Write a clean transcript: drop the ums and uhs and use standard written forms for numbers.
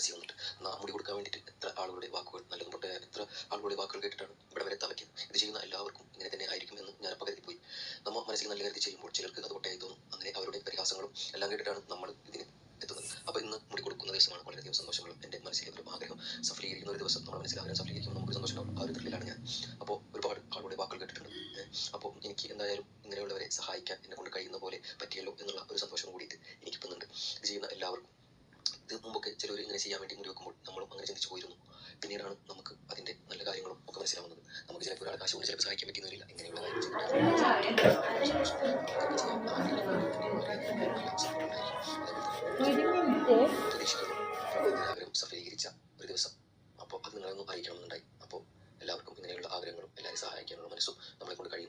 മനസ്സിൽ വന്നിട്ട് മുടി കൊടുക്കാൻ വേണ്ടിയിട്ട് എത്ര ആളുകളുടെ വാക്കുകൾ, നല്ലതും പൊട്ട എത്ര ആളുകളുടെ വാക്കുകൾ കേട്ടിട്ടാണ് ഇവിടെ വരെ എത്താൻ പറ്റിയത്. ഇത് ചെയ്യുന്ന എല്ലാവർക്കും ഇങ്ങനെ തന്നെ ആയിരിക്കും എന്ന് ഞാൻ അപ്പോൾ കരുതിപ്പോയി. നമ്മൾ മനസ്സിൽ നല്ല കരുതി ചെയ്യുമ്പോൾ ചിലർക്ക് അത് പൊട്ടയായി തോന്നും. അങ്ങനെ അവരുടെ പരിഹാസങ്ങളും എല്ലാം കേട്ടിട്ടാണ് നമ്മൾ ഇതിന് എത്തുന്നത്. അപ്പോൾ ഇന്ന് മുടി കൊടുക്കുന്ന ദിവസമാണ്. വളരെയധികം സന്തോഷങ്ങളും എൻ്റെ മനസ്സിലെ ഒരു ആഗ്രഹം സഫലീകരിക്കുന്ന ഒരു ദിവസം. നമ്മുടെ മനസ്സിൽ ആഗ്രഹം സഫലീകരിക്കുമ്പോൾ നമുക്ക് സന്തോഷം ഉണ്ടാവും. ആ ഒരു ത്രില്ലിലാണ് ഞാൻ. അപ്പോൾ ഒരുപാട് ആളുകളുടെ വാക്കുകൾ കേട്ടിട്ടുണ്ട്. അപ്പോൾ എനിക്ക് എന്തായാലും ഇങ്ങനെയുള്ളവരെ സഹായിക്കാൻ എന്നെ കൊണ്ട് കഴിയുന്ന പോലെ പറ്റിയല്ലോ എന്നുള്ള ഒരു സന്തോഷം കൂടിയിട്ട് എനിക്കിപ്പുന്നുണ്ട്. ഇത് ചെയ്യുന്ന എല്ലാവർക്കും. ഇത് മുമ്പൊക്കെ ചിലർ ഇങ്ങനെ ചെയ്യാൻ വേണ്ടി മുടി വെക്കുമ്പോൾ നമ്മളും അങ്ങനെ ചിന്തിച്ചു പോയിരുന്നു. പിന്നീടാണ് നമുക്ക് അതിൻ്റെ നല്ല കാര്യങ്ങളും ഒക്കെ മനസ്സിലാവുന്നത്. നമുക്ക് ചിലപ്പോൾ ഒരാളെ കാശ് കൊണ്ട് ചിലപ്പോൾ സഹായിക്കാൻ പറ്റുന്നില്ല. ഇങ്ങനെയുള്ള കാര്യം ചെയ്തിട്ട്